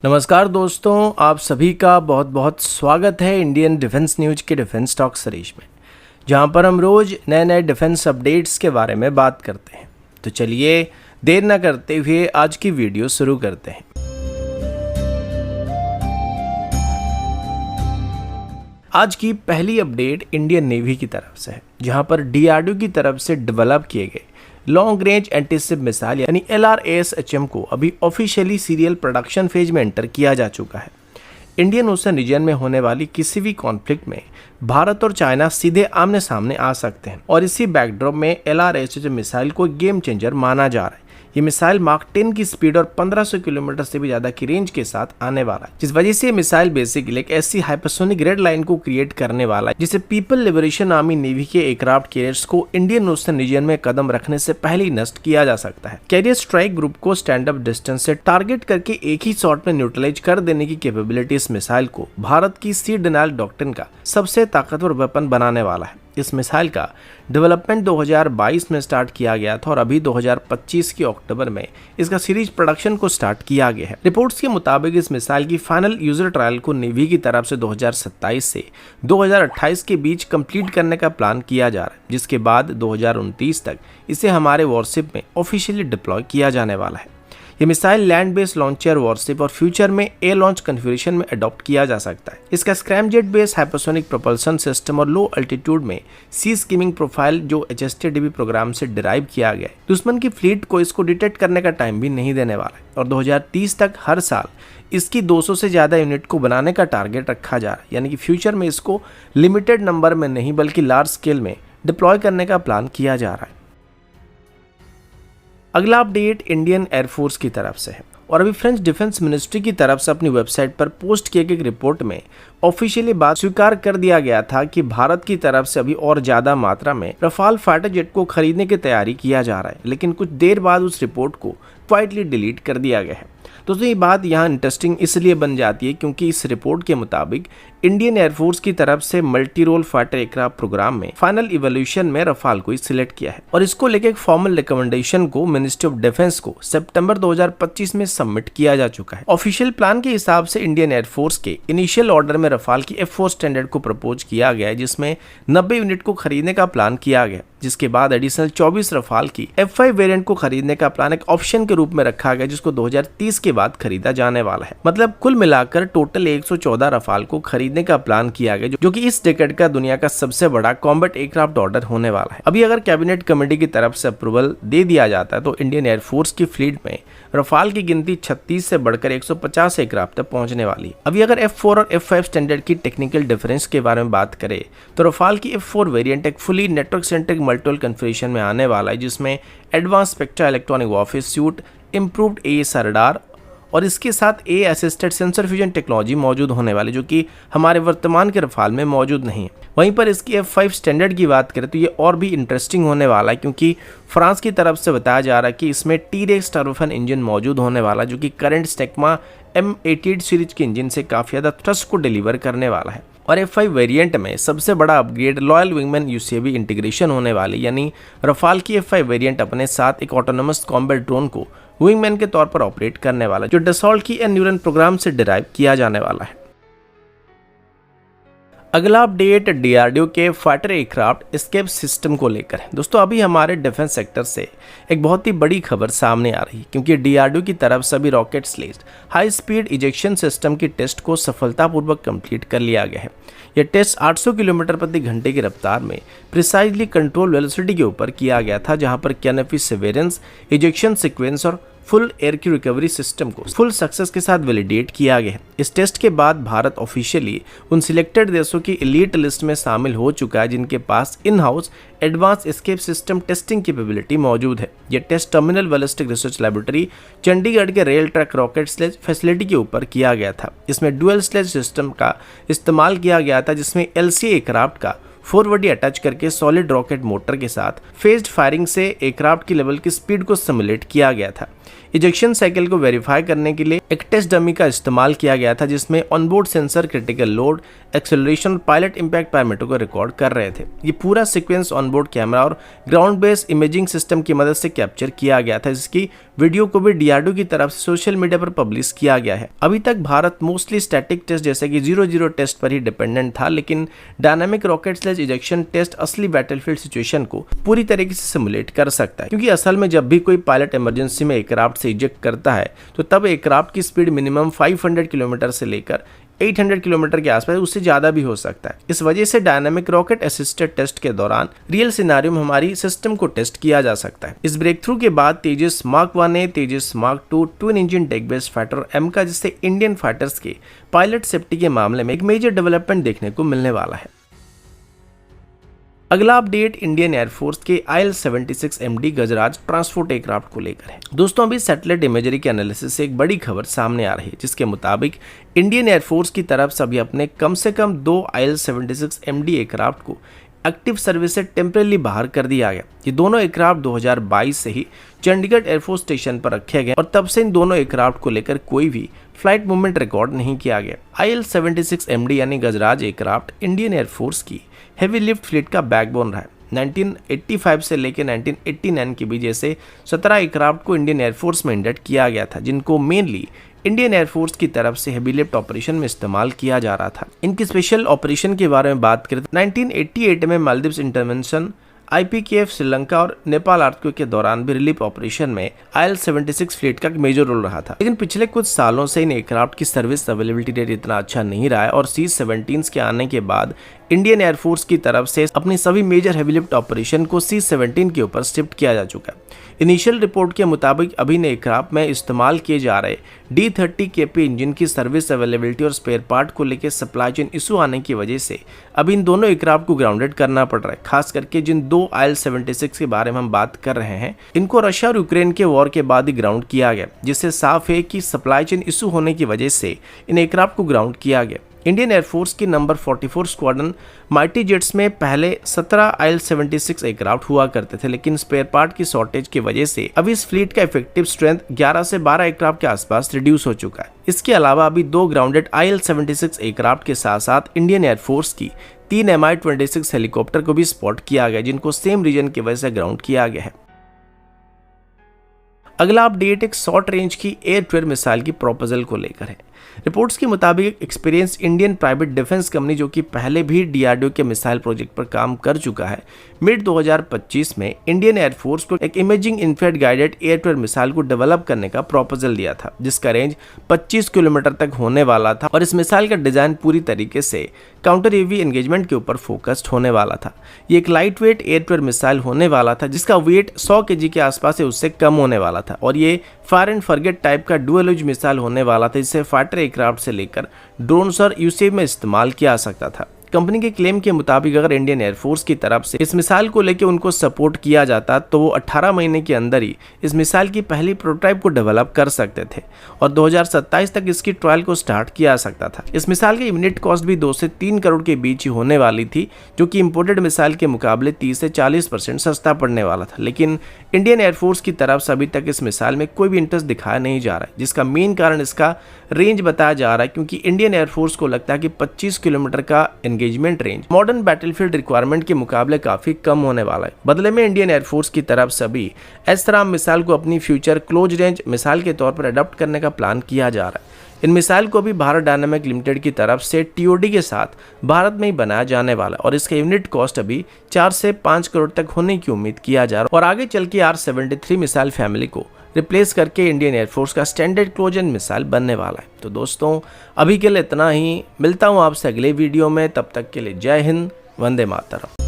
नमस्कार दोस्तों, आप सभी का बहुत बहुत स्वागत है इंडियन डिफेंस न्यूज के डिफेंस टॉक सीरीज में, जहां पर हम रोज नए नए डिफेंस अपडेट्स के बारे में बात करते हैं। तो चलिए देर न करते हुए आज की वीडियो शुरू करते हैं। आज की पहली अपडेट इंडियन नेवी की तरफ से है, जहां पर डीआरडीओ की तरफ से डेवलप किए गए लॉन्ग रेंज एंटीशिप मिसाइल यानी LRASHM को अभी ऑफिशियली सीरियल प्रोडक्शन फेज में एंटर किया जा चुका है। इंडियन ओशन रीजन में होने वाली किसी भी कॉन्फ्लिक्ट में भारत और चाइना सीधे आमने सामने आ सकते हैं और इसी बैकड्रॉप में LRASHM मिसाइल को गेम चेंजर माना जा रहा है। ये मिसाइल मार्क 10 की स्पीड और 1500 किलोमीटर से भी ज्यादा की रेंज के साथ आने वाला है, जिस वजह से ये मिसाइल बेसिकली एक ऐसी हाइपरसोनिक रेड लाइन को क्रिएट करने वाला है जिसे पीपल लिबरेशन आर्मी नेवी के एयरक्राफ्ट कैरियर्स को इंडियन ओशन रीजन में कदम रखने से पहले ही नष्ट किया जा सकता है। कैरियर स्ट्राइक ग्रुप को स्टैंड अप डिस्टेंस से टारगेट करके एक ही शॉट में न्यूट्रलाइज कर देने की कैपेबिलिटी इस मिसाइल को भारत की सी डिनाइल डॉक्ट्रिन का सबसे ताकतवर वेपन बनाने वाला है। इस मिसाइल का डेवलपमेंट 2022 में स्टार्ट किया गया था और अभी 2025 के अक्टूबर में इसका सीरीज प्रोडक्शन को स्टार्ट किया गया है। रिपोर्ट्स के मुताबिक इस मिसाइल की फाइनल यूजर ट्रायल को नेवी की तरफ से 2027 से 2028 के बीच कंप्लीट करने का प्लान किया जा रहा है, जिसके बाद 2029 तक इसे हमारे वॉरशिप में ऑफिशियली डिप्लॉय किया जाने वाला है। ये missile land based launcher worship और फ्यूचर में एयर लॉन्च कॉन्फ़िगरेशन में अडॉप्ट किया जा सकता है। इसका scramjet based hypersonic propulsion system और लो अल्टीट्यूड में सी स्कीमिंग प्रोफाइल जो HSTDB प्रोग्राम से डिराइव किया गया है, दुश्मन की फ्लीट को इसको डिटेक्ट करने का टाइम भी नहीं देने वाला है और 2030 तक हर साल इसकी 200 से ज़्यादा यूनिट को बनाने का टारगेट रखा जा रहा है, यानी कि फ्यूचर में इसको लिमिटेड नंबर में नहीं बल्कि लार्ज स्केल में डिप्लॉय करने का प्लान किया जा रहा है। अगला अपडेट इंडियन एयरफोर्स की तरफ से है और अभी फ्रेंच डिफेंस मिनिस्ट्री की तरफ से अपनी वेबसाइट पर पोस्ट किए गए एक रिपोर्ट में ऑफिशियली बात स्वीकार कर दिया गया था कि भारत की तरफ से अभी और ज्यादा मात्रा में रफाल फाइटर जेट को खरीदने की तैयारी किया जा रहा है, लेकिन कुछ देर बाद उस रिपोर्ट को क्वाइटली डिलीट कर दिया गया है। दोस्तों ये बात यहाँ इंटरेस्टिंग इसलिए बन जाती है क्योंकि इस रिपोर्ट के मुताबिक इंडियन एयरफोर्स की तरफ से multi role fighter aircraft programme में फाइनल इवोल्यूशन में रफाल को सिलेक्ट किया है और इसको लेकर एक फॉर्मल रिकमेंडेशन को मिनिस्ट्री ऑफ डिफेंस को सितंबर 2025 में सबमिट किया जा चुका है। ऑफिशियल प्लान के हिसाब से इंडियन एयरफोर्स के इनिशियल ऑर्डर में रफाल की F4 स्टैंडर्ड को प्रपोज किया गया है, जिसमें 90 यूनिट को खरीदने का प्लान किया गया, जिसके बाद एडिशनल 24 रफाल की F5 वेरिएंट को खरीदने का प्लान एक ऑप्शन के रूप में रखा गया, जिसको 2030 के बाद खरीदा जाने वाला है। मतलब कुल मिलाकर टोटल 114 रफाल को खरीदने का प्लान किया गया, जो कि इस डेकेड का दुनिया का सबसे बड़ा कॉम्बैट एयरक्राफ्ट ऑर्डर होने वाला है। अभी अगर कैबिनेट कमेटी की तरफ से अप्रूवल दे दिया जाता है तो इंडियन एयरफोर्स की फ्लीट में रफाल की गिनती 36 से बढ़कर 150 एयरक्राफ्ट तक पहुंचने वाली। अभी अगर F4 और F5 स्टैंडर्ड की टेक्निकल डिफरेंस के बारे में बात करें तो रफाल की F4 वेरिएंट एक fully network centric multiple configuration में आने वाला है, जिसमें advance spectra electronic warfare suit, improved AESA radar और इसके साथ AI assisted sensor fusion technology मौजूद होने वाली, जो कि हमारे वर्तमान के रफाल में मौजूद नहीं है। वहीं पर इसकी F5 स्टैंडर्ड की बात करें तो ये और भी इंटरेस्टिंग होने वाला है, क्योंकि फ्रांस की तरफ से बताया जा रहा है कि इसमें T-Rex टर्बोफैन इंजन मौजूद होने वाला, जो कि करंट स्टेगमा M88 सीरीज के इंजन से काफ़ी ज़्यादा थ्रस्ट को डिलीवर करने वाला है। और F5 वेरिएंट में सबसे बड़ा upgrade loyal wingman UCAV integration होने वाली, यानी रफाल की F5 वेरिएंट अपने साथ एक ऑटोनोमस कॉम्बैट ड्रोन को विंगमैन के तौर पर ऑपरेट करने वाला, जो डसॉल्ट की एन्यूरन प्रोग्राम से डिराइव किया जाने वाला है। अगला अपडेट डीआरडीओ के फाइटर एयरक्राफ्ट एस्केप सिस्टम को लेकर है। दोस्तों अभी हमारे डिफेंस सेक्टर से एक बहुत ही बड़ी खबर सामने आ रही है, क्योंकि डीआरडीओ की तरफ से भी rocket sled high speed ejection system की टेस्ट को सफलतापूर्वक कंप्लीट कर लिया गया है। यह टेस्ट 800 किलोमीटर प्रति घंटे की रफ्तार में प्रिसाइजली कंट्रोल वेलोसिटी के ऊपर किया गया था, जहां पर कैनोपी सर्वेलेंस, इजेक्शन सीक्वेंस और फुल एयर की रिकवरी सिस्टम को फुल सक्सेस के साथ वैलिडेट किया गया है। इस टेस्ट के बाद भारत ऑफिशियली उन सिलेक्टेड देशों की एलीट लिस्ट में शामिल हो चुका है जिनके पास in house advance escape system testing capability मौजूद है। यह test terminal ballistic research laboratory Chandigarh के rail track rocket sled facility के ऊपर किया गया था। इसमें डुअल स्लेज सिस्टम का इस्तेमाल किया गया था, जिसमें LCA एयरक्राफ्ट का फॉरवर्ड अटैच करके सॉलिड रॉकेट मोटर के साथ फेज्ड फायरिंग से एयरक्राफ्ट की लेवल की स्पीड को सिमुलेट किया गया था। इजेक्शन साइकिल को वेरीफाई करने के लिए एक टेस्ट डमी का इस्तेमाल किया गया था, जिसमें onboard sensor critical load, acceleration और पायलट इंपैक्ट पैरामीटर को रिकॉर्ड कर रहे थे। ये पूरा सीक्वेंस ऑनबोर्ड कैमरा और ग्राउंड बेस्ड इमेजिंग सिस्टम की मदद से कैप्चर किया गया था, जिसकी वीडियो को भी डीआरडीओ की तरफ से सोशल मीडिया पर पब्लिश किया गया है। अभी तक भारत मोस्टली स्टैटिक टेस्ट जैसे कि 0-0 टेस्ट पर ही डिपेंडेंट था, लेकिन डायनामिक रॉकेट/इजेक्शन टेस्ट असली बैटलफील्ड सिचुएशन को पूरी तरीके से सिमुलेट कर सकता है, क्योंकि असल में जब भी कोई पायलट इमरजेंसी में एयरक्राफ्ट से इजेक्ट करता है तो तब एयरक्राफ्ट की स्पीड मिनिमम 500 किलोमीटर से लेकर 800 किलोमीटर के आसपास, उससे ज्यादा भी हो सकता है। इस वजह से डायनामिक रॉकेट असिस्टेड टेस्ट के दौरान रियल सिनेरियो में हमारी सिस्टम को टेस्ट किया जा सकता है। इस ब्रेक थ्रू के बाद Tejas mark 1A, Tejas mark 2 twin engine deck based fighter AMCA जिससे इंडियन फाइटर्स के पायलट सेफ्टी के मामले में एक मेजर डेवलपमेंट देखने को मिलने वाला है। अगला अपडेट इंडियन एयरफोर्स के IL-76 MD गजराज ट्रांसपोर्ट एयरक्राफ्ट को लेकर है। दोस्तों, अभी सैटेलाइट इमेजरी के एनालिसिस से एक बड़ी खबर सामने आ रही है, जिसके मुताबिक इंडियन एयरफोर्स की तरफ से अभी अपने कम से कम 2 IL-76 MD एयरक्राफ्ट को एक्टिव सर्विस से टेम्परेली बाहर कर दिया गया। ये दोनों एयरक्राफ्ट 2022 से ही चंडीगढ़ एयरफोर्स स्टेशन पर रखे गए और तब से इन दोनों एयरक्राफ्ट को लेकर कोई भी फ्लाइट मूवमेंट रिकॉर्ड नहीं किया गया। IL-76 MD यानी गजराज एयरक्राफ्ट इंडियन एयरफोर्स की हेवी लिफ्ट फ्लीट का बैकबोन रहा है। 1985 से लेकर 1989 के बीच जैसे 17 एयरक्राफ्ट को इंडियन एयरफोर्स में इंडक्ट किया गया था, जिनको मेनली इंडियन एयरफोर्स की तरफ से हेवी लिफ्ट ऑपरेशन में इस्तेमाल किया जा रहा था। इनकी स्पेशल ऑपरेशन के बारे में बात करें तो 1988 में मालदीव्स इंटरवेंशन, IPKF श्रीलंका और नेपाल अर्थक्वेक के दौरान भी रिलीफ ऑपरेशन में IL-76 फ्लीट का मेजर रोल रहा था। लेकिन पिछले कुछ सालों से इन एयरक्राफ्ट की सर्विस अवेलेबिलिटी रेट इतना अच्छा नहीं रहा है और C-17 के आने के बाद इंडियन एयरफोर्स की तरफ से अपनी सभी मेजर हेवी लिफ्ट ऑपरेशन को C-17 के ऊपर शिफ्ट किया जा चुका है। इनिशियल रिपोर्ट के मुताबिक अभी एयरक्राफ्ट में इस्तेमाल किए जा रहे D30 KP इंजन की सर्विस अवेलेबिलिटी और स्पेयर पार्ट को लेकर सप्लाई चेन इशू आने की वजह से अभी इन दोनों एयरक्राफ्ट को ग्राउंडेड करना पड़ रहा है। खास करके जिन 2 IL-76 के बारे में हम बात कर रहे हैं, इनको रशिया और यूक्रेन के वॉर के बाद ही ग्राउंड किया गया, जिससे साफ है कि सप्लाई चेन इशू होने की वजह से इन एयरक्राफ्ट को ग्राउंड किया गया। इंडियन एयरफोर्स की नंबर 44 स्क्वाड्रन माइटी जेट्स में पहले 17 IL-76 एयरक्राफ्ट हुआ करते थे, लेकिन स्पेयर पार्ट की शॉर्टेज की वजह से अभी इस फ्लीट का इफेक्टिव स्ट्रेंथ 11 से 12 एयरक्राफ्ट के आसपास रिड्यूस हो चुका है। इसके अलावा अभी 2 ग्राउंडेड IL-76 एयरक्राफ्ट के साथ साथ इंडियन एयरफोर्स की 3 Mi-26 हेलीकॉप्टर को भी स्पॉट किया गया, जिनको सेम रीजन की वजह से ग्राउंड किया गया है। अगला अपडेट एक शॉर्ट रेंज की एयर टू एयर मिसाइल की प्रपोजल को लेकर है। रिपोर्ट्स के मुताबिक experience Indian private defence company, जो कि पहले भी डीआरडीओ के मिसाइल प्रोजेक्ट पर काम कर चुका है, मिड 2025 में इंडियन एयरफोर्स को एक imaging infrared guided air to air missile को डेवलप करने का प्रपोजल दिया था, जिसका रेंज 25 किलोमीटर तक होने वाला था और इस मिसाइल का डिजाइन पूरी तरीके से काउंटर यूएवी एंगेजमेंट के ऊपर फोकस्ड होने वाला था। ये एक light weight air to air missile होने वाला था, जिसका वेट 100 kg के आसपास उससे कम होने वाला था और ये फायर एंड फॉरगेट टाइप का डुअल यूज मिसाइल होने वाला था, जिससे फाइटर एयरक्राफ्ट से लेकर ड्रोन्स और यूएवी में इस्तेमाल किया जा सकता था। कंपनी के क्लेम के मुताबिक अगर इंडियन एयरफोर्स की तरफ से इस मिसाइल को लेकर उनको सपोर्ट किया जाता तो वो 18 महीने के अंदर ही इस मिसाइल की पहली प्रोटोटाइप को डेवलप कर सकते थे और 2027 तक इसकी ट्रायल को स्टार्ट किया जा सकता था। इस मिसाइल की यूनिट कॉस्ट भी 2 से 3 करोड़ के बीच ही होने वाली थी, जो कि इंपोर्टेड मिसाइल के मुकाबले 30 से 40% सस्ता पड़ने वाला था। लेकिन इंडियन एयरफोर्स की तरफ से अभी तक इस मिसाइल में कोई भी इंटरेस्ट दिखाया नहीं जा रहा है, जिसका मेन कारण इसका रेंज बताया जा रहा है, क्योंकि इंडियन एयरफोर्स को लगता है कि 25 किलोमीटर का engagement range modern battlefield requirement के मुकाबले काफी कम होने वाला है। बदले में इंडियन एयरफोर्स की तरफ से अभी एस्त्राम मिसाइल को अपनी फ्यूचर क्लोज रेंज मिसाइल के तौर पर अडॉप्ट करने का प्लान किया जा रहा है। इन मिसाइल को भी भारत डायनामिक लिमिटेड की तरफ से टीओडी के साथ भारत में ही बनाया जाने वाला है और इसका यूनिट कॉस्ट अभी 4 से 5 करोड़ तक होने की उम्मीद किया जा रहा है और आगे चल के R-73 मिसाइल फैमिली को रिप्लेस करके इंडियन एयरफोर्स का स्टैंडर्ड क्लोज रेंज मिसाइल बनने वाला है। तो दोस्तों, अभी के लिए इतना ही। मिलता हूँ आपसे अगले वीडियो में, तब तक के लिए जय हिंद, वंदे मातरम।